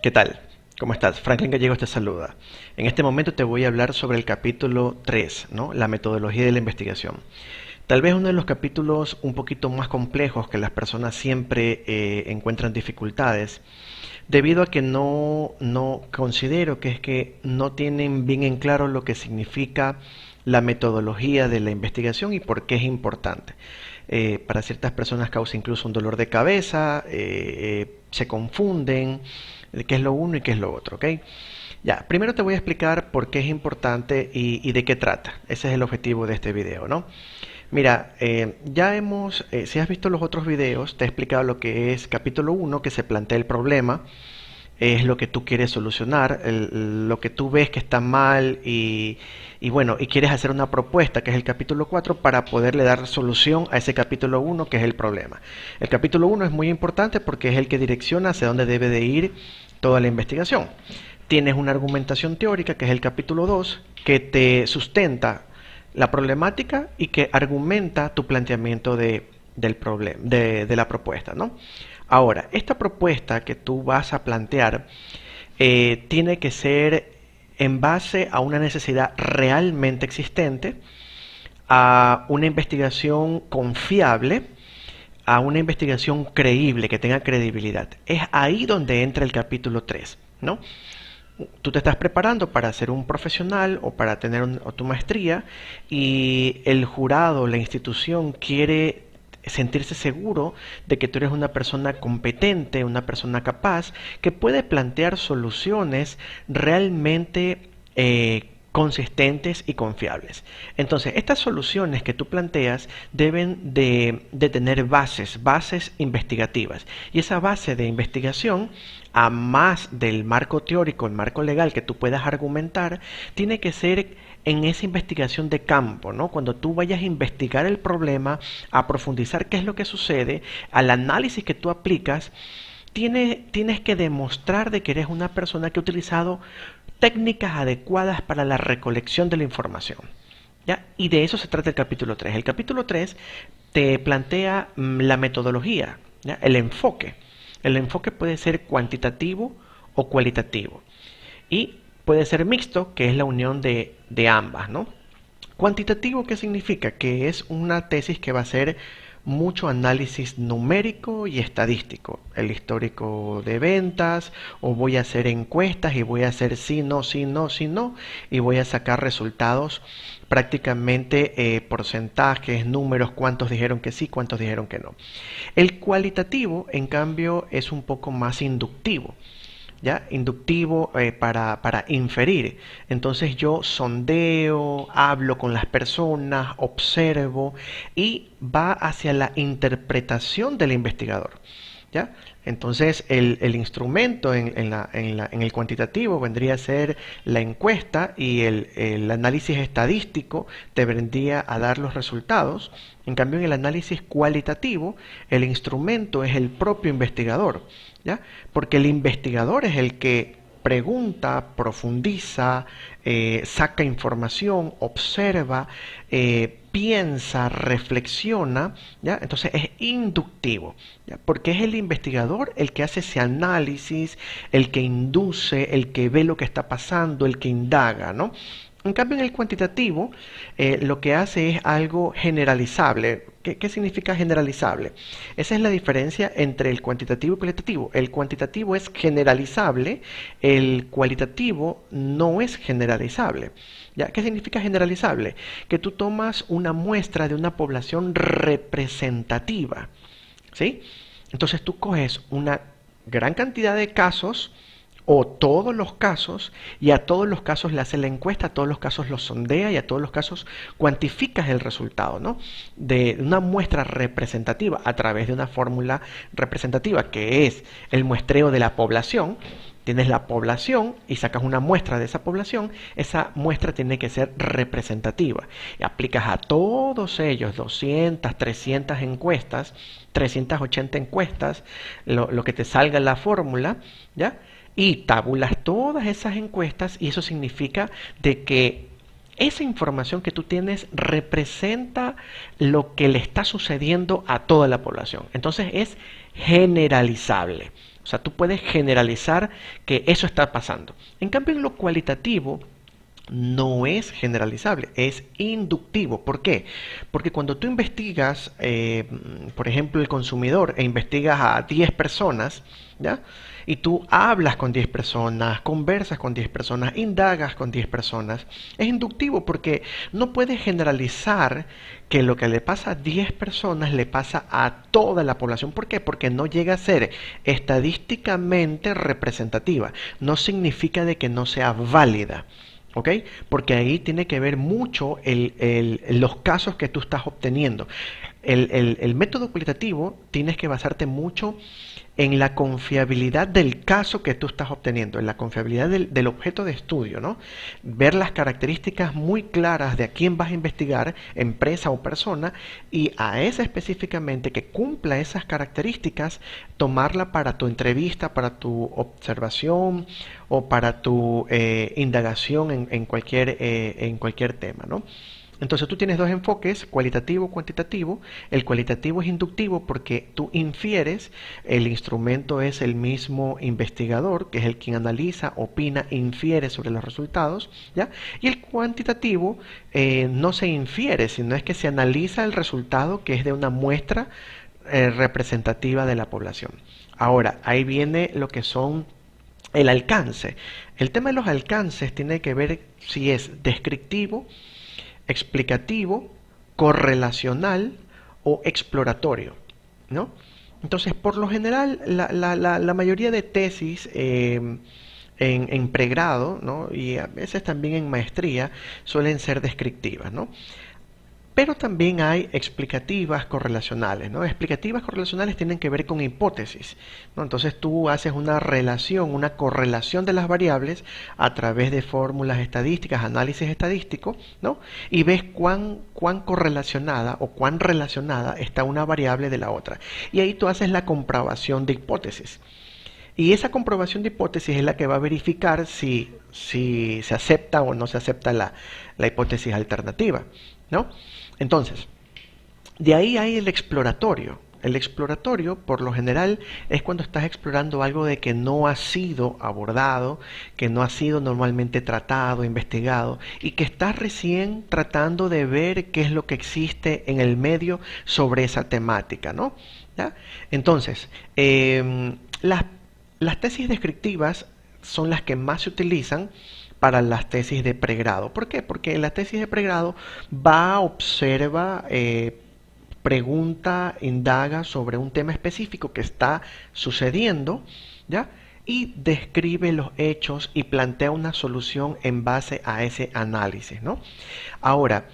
¿Qué tal? ¿Cómo estás? Franklin Gallegos te saluda. En este momento te voy a hablar sobre el capítulo 3, ¿no? La metodología de la investigación. Tal vez uno de los capítulos un poquito más complejos que las personas siempre encuentran dificultades, debido a que no considero que es que no tienen bien en claro lo que significa la metodología de la investigación y por qué es importante. Para ciertas personas causa incluso un dolor de cabeza, se confunden de qué es lo uno y qué es lo otro, ¿ok? Ya, primero te voy a explicar por qué es importante y de qué trata. Ese es el objetivo de este video, ¿no? Mira, si has visto los otros videos, te he explicado lo que es capítulo uno, que se plantea el problema, es lo que tú quieres solucionar, lo que tú ves que está mal y bueno, y quieres hacer una propuesta, que es el capítulo 4 para poderle dar solución a ese capítulo uno, que es el problema. El capítulo uno es muy importante porque es el que direcciona hacia dónde debe de ir toda la investigación. Tienes una argumentación teórica, que es el capítulo 2, que te sustenta la problemática y que argumenta tu planteamiento del problema, de la propuesta, ¿no? Ahora, esta propuesta que tú vas a plantear tiene que ser en base a una necesidad realmente existente, a una investigación confiable, a una investigación creíble, que tenga credibilidad. Es ahí donde entra el capítulo 3, ¿no? Tú te estás preparando para ser un profesional o para tener tu maestría y el jurado, la institución quiere sentirse seguro de que tú eres una persona competente, una persona capaz, que puede plantear soluciones realmente consistentes y confiables. Entonces, estas soluciones que tú planteas deben de tener bases investigativas. Y esa base de investigación, a más del marco teórico, el marco legal que tú puedas argumentar, tiene que ser en esa investigación de campo, ¿no? Cuando tú vayas a investigar el problema, a profundizar qué es lo que sucede, al análisis que tú aplicas, tienes que demostrar de que eres una persona que ha utilizado técnicas adecuadas para la recolección de la información, ¿ya? Y de eso se trata el capítulo 3. El capítulo 3 te plantea la metodología, ¿ya? El enfoque. El enfoque puede ser cuantitativo o cualitativo. Y puede ser mixto, que es la unión de ambas, ¿no? Cuantitativo, ¿qué significa? Que es una tesis que va a ser mucho análisis numérico y estadístico, el histórico de ventas, o voy a hacer encuestas y voy a hacer sí, no, sí, no, sí, no, y voy a sacar resultados prácticamente porcentajes, números, cuántos dijeron que sí, cuántos dijeron que no. El cualitativo, en cambio, es un poco más inductivo. ¿Ya? Inductivo para inferir. Entonces yo sondeo, hablo con las personas, observo y va hacia la interpretación del investigador. ¿Ya? Entonces el instrumento en el cuantitativo vendría a ser la encuesta y el análisis estadístico te vendría a dar los resultados. En cambio, en el análisis cualitativo, el instrumento es el propio investigador, ¿ya? Porque el investigador es el que pregunta, profundiza, saca información, observa, piensa, reflexiona, ¿ya? Entonces es inductivo, ¿ya? Porque es el investigador el que hace ese análisis, el que induce, el que ve lo que está pasando, el que indaga, ¿no? En cambio, en el cuantitativo, lo que hace es algo generalizable. ¿Qué significa generalizable? Esa es la diferencia entre el cuantitativo y el cualitativo. El cuantitativo es generalizable, el cualitativo no es generalizable. ¿Ya? ¿Qué significa generalizable? Que tú tomas una muestra de una población representativa, ¿sí? Entonces tú coges una gran cantidad de casos o todos los casos, y a todos los casos le hace la encuesta, a todos los casos los sondea y a todos los casos cuantificas el resultado, ¿no? De una muestra representativa a través de una fórmula representativa que es el muestreo de la población. Tienes la población y sacas una muestra de esa población, esa muestra tiene que ser representativa. Y aplicas a todos ellos 200, 300 encuestas, 380 encuestas, lo que te salga en la fórmula, ¿ya? Y tabulas todas esas encuestas y eso significa de que esa información que tú tienes representa lo que le está sucediendo a toda la población. Entonces es generalizable. O sea, tú puedes generalizar que eso está pasando. En cambio, en lo cualitativo, no es generalizable, es inductivo. ¿Por qué? Porque cuando tú investigas, por ejemplo, el consumidor e investigas a 10 personas, ¿ya? Y tú hablas con 10 personas, conversas con 10 personas, indagas con 10 personas, es inductivo porque no puedes generalizar que lo que le pasa a 10 personas le pasa a toda la población. ¿Por qué? Porque no llega a ser estadísticamente representativa. No significa de que no sea válida. ¿Ok? Porque ahí tiene que ver mucho los casos que tú estás obteniendo. El método cualitativo tienes que basarte mucho en la confiabilidad del caso que tú estás obteniendo, en la confiabilidad del objeto de estudio, ¿no? Ver las características muy claras de a quién vas a investigar, empresa o persona, y a esa específicamente que cumpla esas características, tomarla para tu entrevista, para tu observación o para tu indagación en cualquier tema, ¿no? Entonces tú tienes dos enfoques, cualitativo y cuantitativo. El cualitativo es inductivo porque tú infieres, el instrumento es el mismo investigador, que es el quien analiza, opina, infiere sobre los resultados, ¿ya? Y el cuantitativo no se infiere, sino es que se analiza el resultado que es de una muestra representativa de la población. Ahora, ahí viene lo que son el alcance. El tema de los alcances tiene que ver si es descriptivo, explicativo, correlacional o exploratorio, ¿no? Entonces, por lo general, la mayoría de tesis en pregrado, ¿no? Y a veces también en maestría suelen ser descriptivas, ¿no? Pero también hay explicativas correlacionales, ¿no? Explicativas correlacionales tienen que ver con hipótesis, ¿no? Entonces tú haces una relación, una correlación de las variables a través de fórmulas estadísticas, análisis estadístico, ¿no? Y ves cuán correlacionada o cuán relacionada está una variable de la otra. Y ahí tú haces la comprobación de hipótesis. Y esa comprobación de hipótesis es la que va a verificar si se acepta o no se acepta la hipótesis alternativa, ¿no? Entonces, de ahí hay el exploratorio. El exploratorio, por lo general, es cuando estás explorando algo de que no ha sido abordado, que no ha sido normalmente tratado, investigado, y que estás recién tratando de ver qué es lo que existe en el medio sobre esa temática, ¿no? ¿Ya? Entonces, las tesis descriptivas son las que más se utilizan para las tesis de pregrado. ¿Por qué? Porque en la tesis de pregrado va, observa, pregunta, indaga sobre un tema específico que está sucediendo, ¿ya? Y describe los hechos y plantea una solución en base a ese análisis, ¿no? Ahora,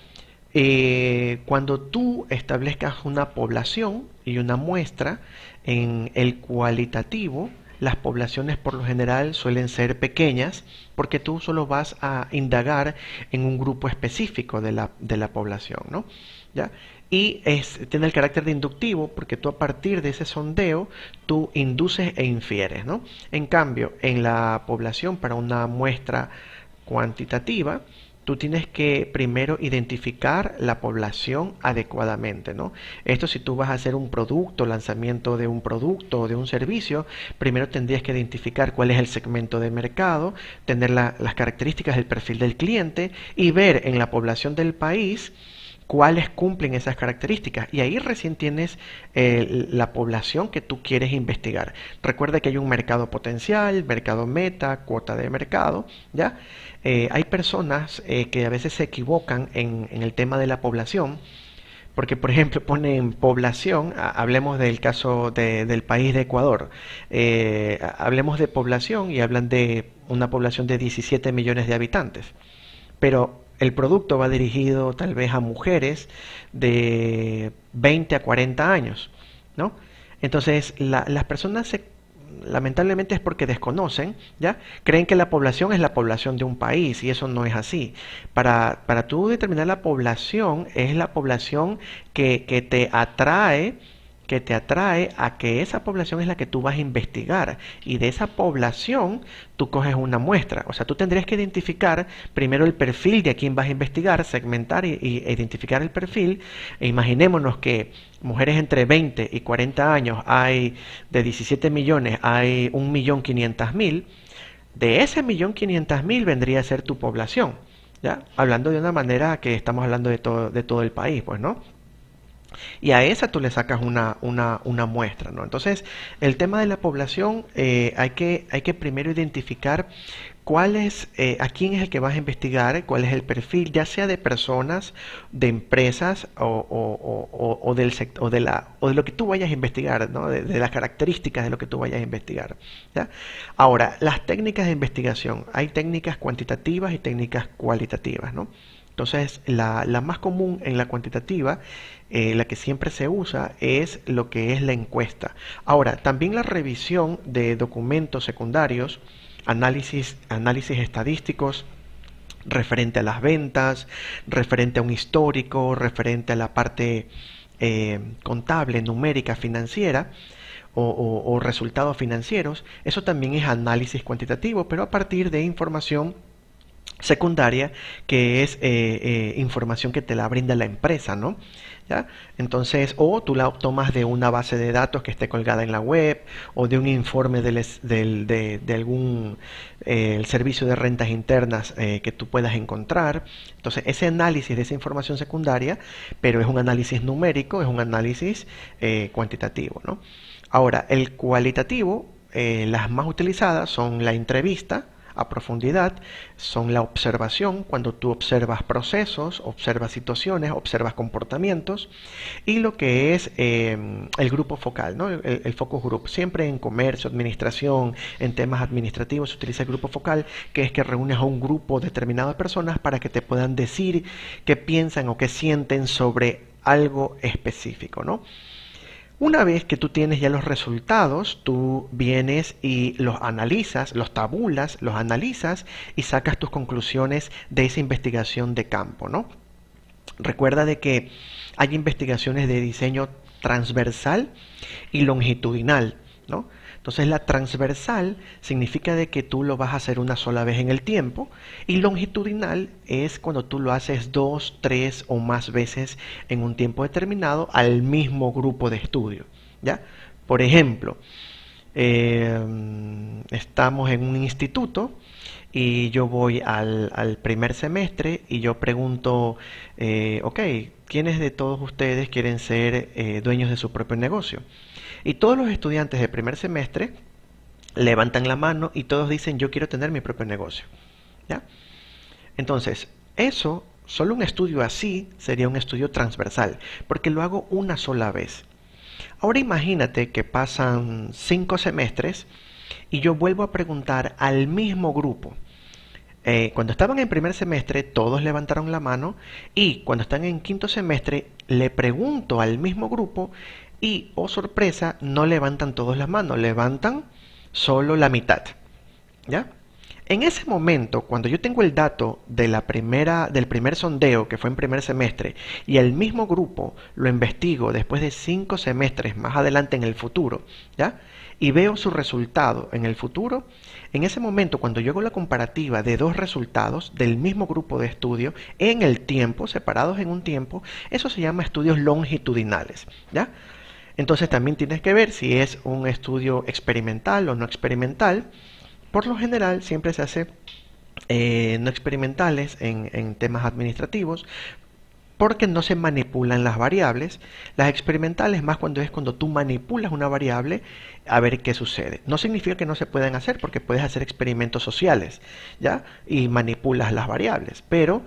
cuando tú establezcas una población y una muestra en el cualitativo, las poblaciones por lo general suelen ser pequeñas porque tú solo vas a indagar en un grupo específico de la población, ¿no? ¿Ya? Y tiene el carácter de inductivo porque tú a partir de ese sondeo tú induces e infieres, ¿no? En cambio, en la población para una muestra cuantitativa, tú tienes que primero identificar la población adecuadamente, ¿no? Esto si tú vas a hacer un producto, lanzamiento de un producto o de un servicio, primero tendrías que identificar cuál es el segmento de mercado, tener las características del perfil del cliente y ver en la población del país cuáles cumplen esas características y ahí recién tienes la población que tú quieres investigar. Recuerda que hay un mercado potencial, mercado meta, cuota de mercado, ¿ya? Hay personas que a veces se equivocan en el tema de la población porque por ejemplo ponen población, hablemos del caso del país de Ecuador, hablemos de población y hablan de una población de 17 millones de habitantes, pero el producto va dirigido tal vez a mujeres de 20 a 40 años, ¿no? Entonces, las personas lamentablemente es porque desconocen, ¿ya? Creen que la población es la población de un país y eso no es así. Para tú determinar la población, es la población que te atrae que te atrae a que esa población es la que tú vas a investigar, y de esa población tú coges una muestra. O sea, tú tendrías que identificar primero el perfil de a quién vas a investigar, segmentar e identificar el perfil. E imaginémonos que mujeres entre 20 y 40 años hay de 17 millones, hay 1.500.000. De ese 1.500.000 vendría a ser tu población, ¿ya? Hablando de una manera que estamos hablando de todo el país, pues, ¿no? Y a esa tú le sacas una muestra, ¿no? Entonces, el tema de la población, hay que primero identificar a quién es el que vas a investigar, cuál es el perfil, ya sea de personas, de empresas o del sector, o de lo que tú vayas a investigar, ¿no? De las características de lo que tú vayas a investigar, ¿ya? Ahora, las técnicas de investigación, hay técnicas cuantitativas y técnicas cualitativas, ¿no? Entonces, la más común en la cuantitativa, la que siempre se usa, es lo que es la encuesta. Ahora, también la revisión de documentos secundarios, análisis estadísticos referente a las ventas, referente a un histórico, referente a la parte contable, numérica, financiera, o resultados financieros. Eso también es análisis cuantitativo, pero a partir de información secundaria, que es información que te la brinda la empresa, ¿no? ¿Ya? Entonces, o tú la tomas de una base de datos que esté colgada en la web, o de un informe de algún el servicio de rentas internas que tú puedas encontrar. Entonces, ese análisis de esa información secundaria, pero es un análisis numérico, es un análisis cuantitativo, ¿no? Ahora, el cualitativo, las más utilizadas son la entrevista a profundidad, son la observación, cuando tú observas procesos, observas situaciones, observas comportamientos, y lo que es el grupo focal, ¿no? El focus group. Siempre en comercio, administración, en temas administrativos se utiliza el grupo focal, que es que reúnes a un grupo determinado de personas para que te puedan decir qué piensan o qué sienten sobre algo específico, ¿no? Una vez que tú tienes ya los resultados, tú vienes y los analizas, los tabulas, los analizas y sacas tus conclusiones de esa investigación de campo, ¿no? Recuerda de que hay investigaciones de diseño transversal y longitudinal, ¿no? Entonces la transversal significa de que tú lo vas a hacer una sola vez en el tiempo, y longitudinal es cuando tú lo haces 2, 3 o más veces en un tiempo determinado al mismo grupo de estudio, ¿ya? Por ejemplo, estamos en un instituto y yo voy al primer semestre y yo pregunto, ok, ¿quiénes de todos ustedes quieren ser dueños de su propio negocio? Y todos los estudiantes de primer semestre levantan la mano y todos dicen, yo quiero tener mi propio negocio, ¿ya? Entonces, eso, solo un estudio así sería un estudio transversal, porque lo hago una sola vez. Ahora imagínate que pasan 5 semestres y yo vuelvo a preguntar al mismo grupo. Cuando estaban en primer semestre, todos levantaron la mano, y cuando están en quinto semestre, le pregunto al mismo grupo y, oh sorpresa, no levantan todos las manos, levantan solo la mitad, ¿ya? En ese momento, cuando yo tengo el dato de del primer sondeo, que fue en primer semestre, y el mismo grupo lo investigo después de 5 semestres más adelante en el futuro, ¿ya? Y veo su resultado en el futuro, en ese momento, cuando yo hago la comparativa de dos resultados del mismo grupo de estudio en el tiempo, separados en un tiempo, eso se llama estudios longitudinales, ¿ya? Entonces también tienes que ver si es un estudio experimental o no experimental. Por lo general siempre se hace no experimentales en temas administrativos, porque no se manipulan las variables. Las experimentales más cuando tú manipulas una variable a ver qué sucede. No significa que no se puedan hacer, porque puedes hacer experimentos sociales, ¿ya? Y manipulas las variables, pero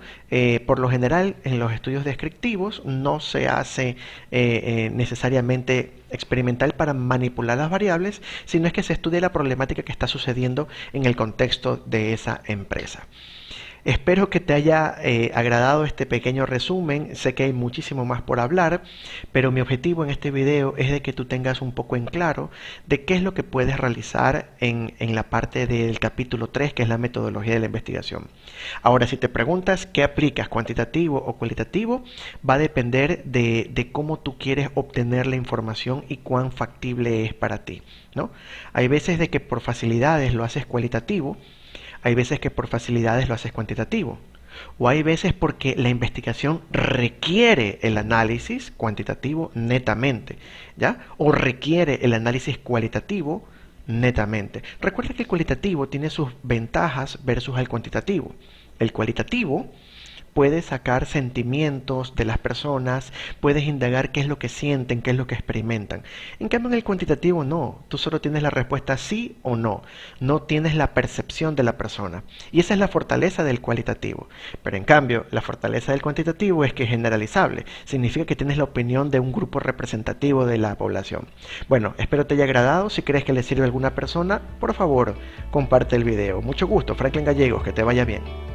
por lo general en los estudios descriptivos no se hace necesariamente experimental para manipular las variables, sino es que se estudia la problemática que está sucediendo en el contexto de esa empresa. Espero que te haya agradado este pequeño resumen. Sé que hay muchísimo más por hablar, pero mi objetivo en este video es de que tú tengas un poco en claro de qué es lo que puedes realizar en la parte del capítulo 3, que es la metodología de la investigación. Ahora, si te preguntas qué aplicas, cuantitativo o cualitativo, va a depender de cómo tú quieres obtener la información y cuán factible es para ti, ¿no? Hay veces de que por facilidades lo haces cualitativo, hay veces que por facilidades lo haces cuantitativo, o hay veces porque la investigación requiere el análisis cuantitativo netamente, ¿ya? O requiere el análisis cualitativo netamente. Recuerda que el cualitativo tiene sus ventajas versus el cuantitativo. El cualitativo puedes sacar sentimientos de las personas, puedes indagar qué es lo que sienten, qué es lo que experimentan. En cambio, en el cuantitativo no, tú solo tienes la respuesta sí o no, no tienes la percepción de la persona. Y esa es la fortaleza del cualitativo. Pero en cambio, la fortaleza del cuantitativo es que es generalizable, significa que tienes la opinión de un grupo representativo de la población. Bueno, espero te haya agradado. Si crees que le sirve a alguna persona, por favor, comparte el video. Mucho gusto, Franklin Gallegos, que te vaya bien.